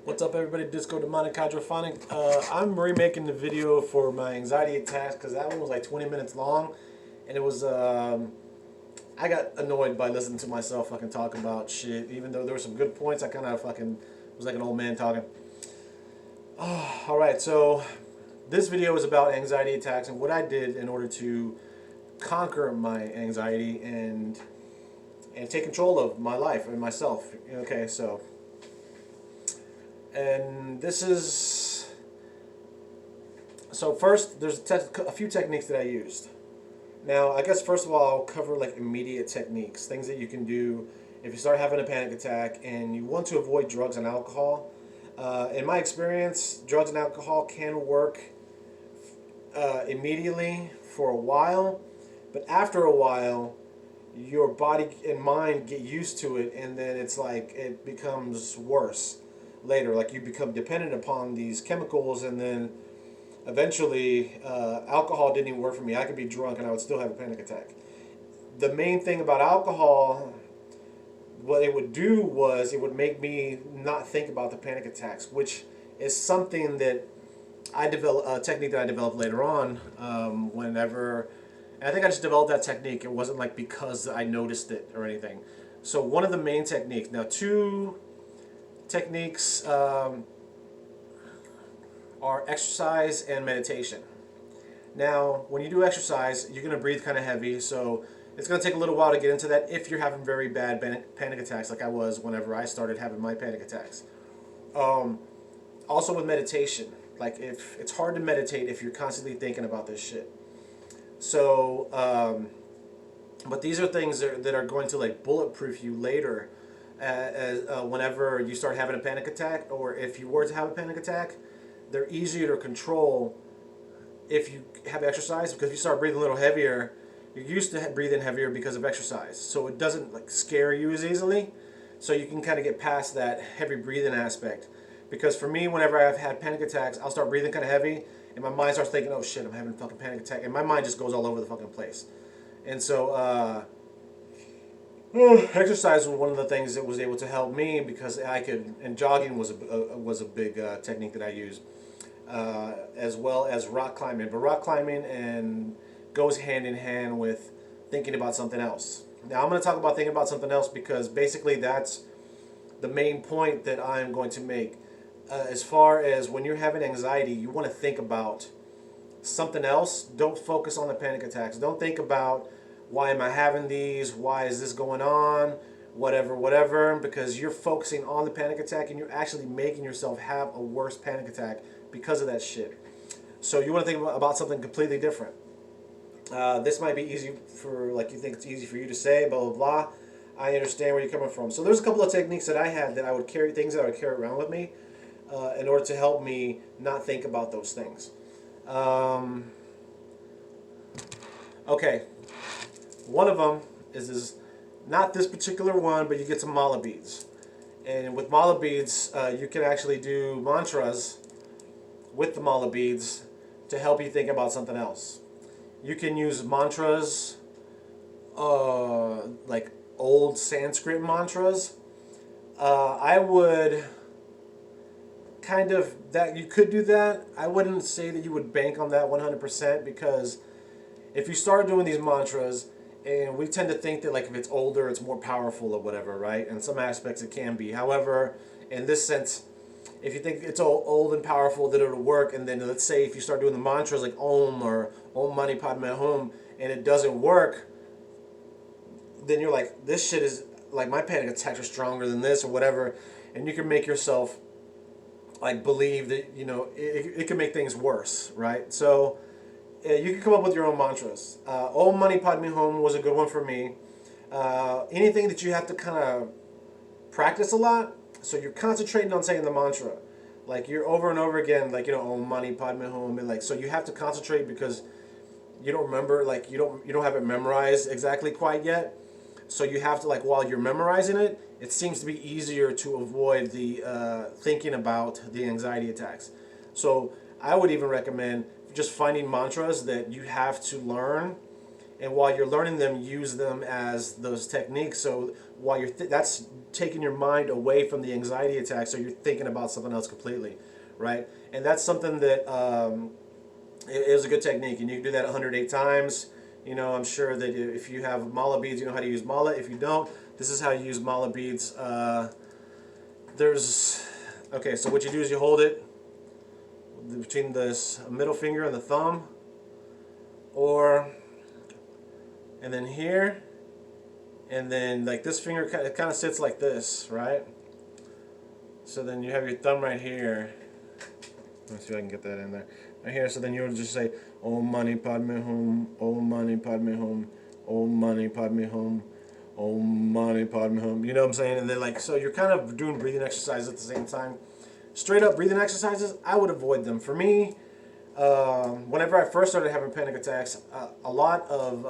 What's up, everybody? Disco Demonic Hydrophonic. I'm remaking the video for my anxiety attacks because that one was like 20 minutes long, and it was I got annoyed by listening to myself fucking talk about shit. Even though there were some good points, I kind of fucking was like an old man talking. All right, so this video is about anxiety attacks and what I did in order to conquer my anxiety and take control of my life and myself. Okay, so. And this is, so first there's a few techniques that I used. Now I guess first of all I'll cover like immediate techniques, things that you can do if you start having a panic attack and you want to avoid drugs and alcohol. In my experience, drugs and alcohol can work immediately for a while, but after a while your body and mind get used to it, and then it's like it becomes worse later. Like you become dependent upon these chemicals, and then eventually alcohol didn't even work for me. I could be drunk and I would still have a panic attack. The main thing about alcohol, what it would do was it would make me not think about the panic attacks, which is something that I developed, a technique that I developed later on. Whenever, and I think I just developed that technique. It wasn't like because I noticed it or anything. So one of the main techniques, now two techniques are exercise and meditation. Now, when you do exercise, you're going to breathe kind of heavy, so it's going to take a little while to get into that if you're having very bad panic attacks like I was whenever I started having my panic attacks. Also with meditation, like if it's hard to meditate if you're constantly thinking about this shit. So, but these are things that are going to like bulletproof you later. Whenever you start having a panic attack, or if you were to have a panic attack, they're easier to control if you have exercise, because if you start breathing a little heavier, you're used to breathing heavier because of exercise, so it doesn't like scare you as easily, so you can kind of get past that heavy breathing aspect. Because for me, whenever I've had panic attacks, I'll start breathing kind of heavy and my mind starts thinking, oh shit, I'm having a fucking panic attack, and my mind just goes all over the fucking place. And so exercise was one of the things that was able to help me, because I could, and jogging was a big technique that I used, as well as rock climbing. But rock climbing and goes hand in hand with thinking about something else. Now I'm going to talk about thinking about something else because basically that's the main point that I'm going to make. As far as when you're having anxiety, you want to think about something else. Don't focus on the panic attacks. Don't think about, why am I having these? Why is this going on? Whatever, because you're focusing on the panic attack and you're actually making yourself have a worse panic attack because of that shit. So you want to think about something completely different. This might be easy for, like, you think it's easy for you to say, blah, blah, blah. I understand where you're coming from. So there's a couple of techniques that I had that I would carry, things that I would carry around with me in order to help me not think about those things. Okay. One of them is not this particular one, but you get some mala beads. And with mala beads, you can actually do mantras with the mala beads to help you think about something else. You can use mantras, like old Sanskrit mantras. I would kind of, that you could do that. I wouldn't say that you would bank on that 100%, because if you start doing these mantras, and we tend to think that like if it's older, it's more powerful or whatever, right? In some aspects it can be. However, in this sense, if you think it's old and powerful, that it'll work, and then let's say if you start doing the mantras like Om or Om Mani Padme Hum, and it doesn't work, then you're like, this shit is, like, my panic attacks are stronger than this or whatever, and you can make yourself like believe that, you know, it can make things worse, right? So you can come up with your own mantras. Om Mani Padme Hum was a good one for me. Anything that you have to kind of practice a lot, so you're concentrating on saying the mantra, like you're over and over again, like, you know, Om Mani Padme Hum, and like, so you have to concentrate because you don't remember, like you don't have it memorized exactly quite yet. So you have to, like, while you're memorizing it, it seems to be easier to avoid the thinking about the anxiety attacks. So I would even recommend just finding mantras that you have to learn and while you're learning them, use them as those techniques. So while you're that's taking your mind away from the anxiety attack, so you're thinking about something else completely, right? And that's something that it is a good technique, and you can do that 108 times. You know, I'm sure that if you have mala beads, you know how to use mala. If you don't, this is how you use mala beads. Okay, so what you do is you hold it between this middle finger and the thumb, and then here, and then like this finger, it kind of sits like this, right? So then you have your thumb right here. Let's see if I can get that in there. Right here, so then you'll just say, Om Mani Padme Hum, Om Mani Padme Hum, Om Mani Padme Hum, Om Mani Padme Hum. You know what I'm saying? And then like, so you're kind of doing breathing exercises at the same time. Straight up breathing exercises, I would avoid them. For me, whenever I first started having panic attacks, a lot of,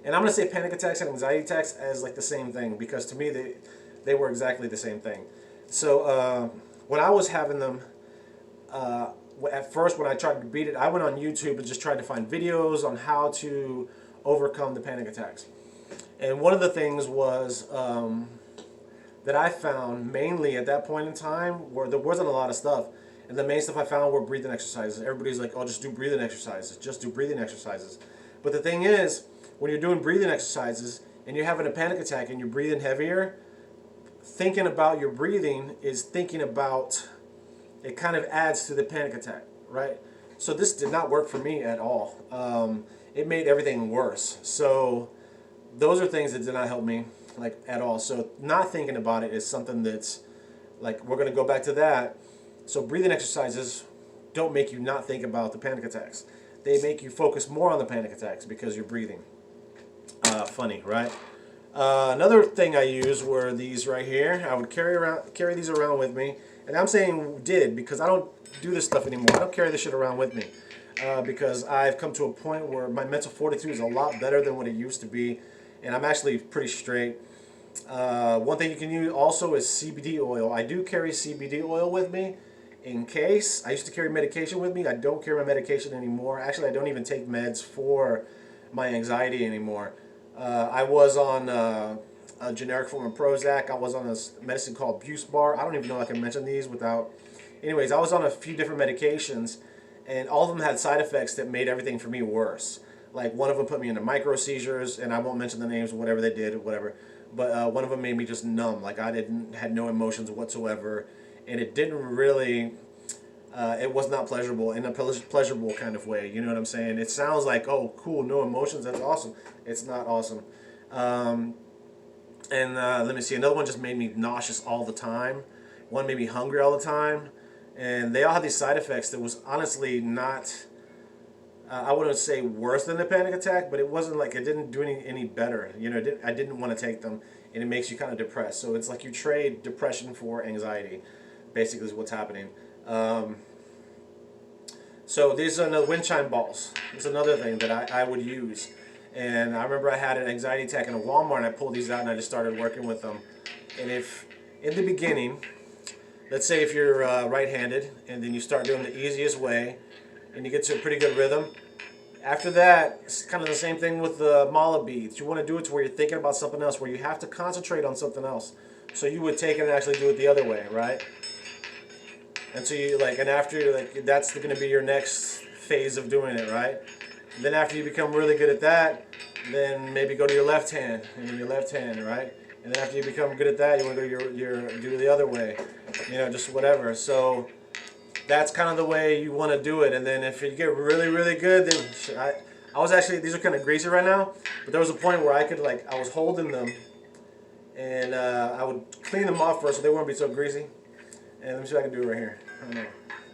and I'm going to say panic attacks and anxiety attacks as like the same thing, because to me they were exactly the same thing. So when I was having them, at first when I tried to beat it, I went on YouTube and just tried to find videos on how to overcome the panic attacks. And one of the things was that I found mainly at that point in time, where there wasn't a lot of stuff, and the main stuff I found were breathing exercises. Everybody's like, oh, just do breathing exercises, just do breathing exercises. But the thing is, when you're doing breathing exercises and you're having a panic attack and you're breathing heavier, thinking about your breathing is thinking about, it kind of adds to the panic attack, right? So this did not work for me at all. It made everything worse. So those are things that did not help me, like, at all. So not thinking about it is something that's, like, we're going to go back to that. So breathing exercises don't make you not think about the panic attacks. They make you focus more on the panic attacks because you're breathing. Funny, right? Another thing I used were these right here. I would carry these around with me. And I'm saying did, because I don't do this stuff anymore. I don't carry this shit around with me. Because I've come to a point where my mental fortitude is a lot better than what it used to be. And I'm actually pretty straight. One thing you can use also is CBD oil. I do carry CBD oil with me in case. I used to carry medication with me. I don't carry my medication anymore. Actually, I don't even take meds for my anxiety anymore. I was on a generic form of Prozac. I was on a medicine called Buspar. I don't even know if I can mention these without... Anyways, I was on a few different medications, and all of them had side effects that made everything for me worse. Like, one of them put me into micro seizures, and I won't mention the names of whatever they did or whatever. But one of them made me just numb. Like, had no emotions whatsoever, and it didn't really... it was not pleasurable in a pleasurable kind of way. You know what I'm saying? It sounds like, oh, cool, no emotions, that's awesome. It's not awesome. Let me see, another one just made me nauseous all the time. One made me hungry all the time. And they all had these side effects that was honestly not, I wouldn't say worse than the panic attack, but it wasn't like, it didn't do any better. You know, I didn't want to take them, and it makes you kind of depressed. So it's like you trade depression for anxiety, basically is what's happening. So these are the wind chime balls. It's another thing that I would use. And I remember I had an anxiety attack in a Walmart, and I pulled these out and I just started working with them. And if, in the beginning, let's say if you're right-handed, and then you start doing the easiest way, and you get to a pretty good rhythm, after that, it's kind of the same thing with the mala beads. You want to do it to where you're thinking about something else, where you have to concentrate on something else. So you would take it and actually do it the other way, right? And so you and after you're like, that's going to be your next phase of doing it, right? And then after you become really good at that, then maybe go to your left hand, and then your left hand, right? And then after you become good at that, you want to go to do the other way, you know, just whatever. So that's kind of the way you want to do it. And then if you get really, really good, then I was actually, these are kind of greasy right now, but there was a point where I could I was holding them, and I would clean them off first so they wouldn't be so greasy. And let me see if I can do it right here. I don't know.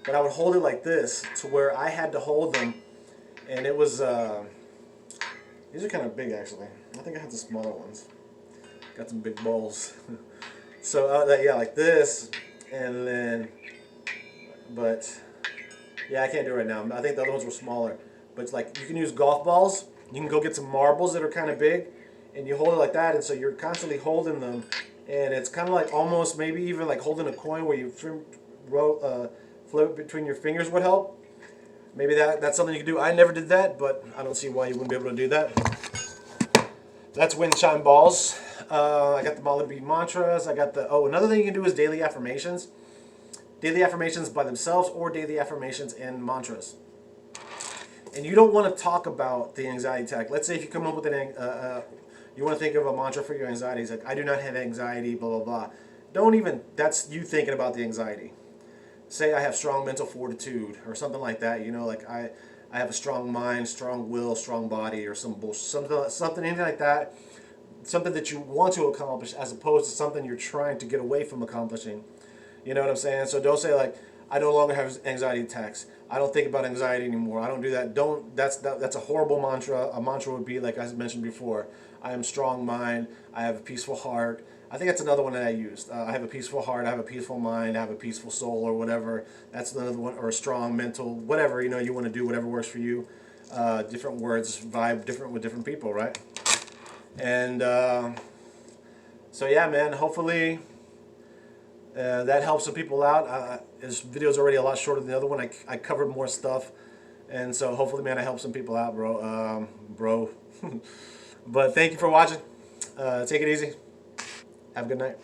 But I would hold it like this to where I had to hold them, and it was, these are kind of big actually. I think I had the smaller ones. Got some big balls. So yeah, like this, and then, but yeah, I can't do it right now. I think the other ones were smaller. But it's like, you can use golf balls. You can go get some marbles that are kind of big, and you hold it like that, and so you're constantly holding them. And it's kind of like almost maybe even like holding a coin where you flip between your fingers would help. Maybe that's something you can do. I never did that, but I don't see why you wouldn't be able to do that. That's wind chime balls. I got the Mala Bead mantras. I got the, oh, another thing you can do is daily affirmations. Daily affirmations by themselves or daily affirmations and mantras. And you don't want to talk about the anxiety attack. Let's say if you come up with you want to think of a mantra for your anxiety. It's like, I do not have anxiety, blah, blah, blah. Don't even, that's you thinking about the anxiety. Say I have strong mental fortitude or something like that. You know, like I have a strong mind, strong will, strong body, or some bullshit, something, anything like that. Something that you want to accomplish as opposed to something you're trying to get away from accomplishing. You know what I'm saying? So don't say like, I no longer have anxiety attacks. I don't think about anxiety anymore. I don't do that. That's a horrible mantra. A mantra would be like I mentioned before. I am strong mind. I have a peaceful heart. I think that's another one that I used. I have a peaceful heart. I have a peaceful mind. I have a peaceful soul, or whatever. That's another one. Or a strong mental, whatever you know you want to do, whatever works for you. Different words vibe different with different people, right? And so yeah, man. Hopefully. That helps some people out. This video's already a lot shorter than the other one. I covered more stuff, and so hopefully, man, I helped some people out, bro. But thank you for watching. Take it easy. Have a good night.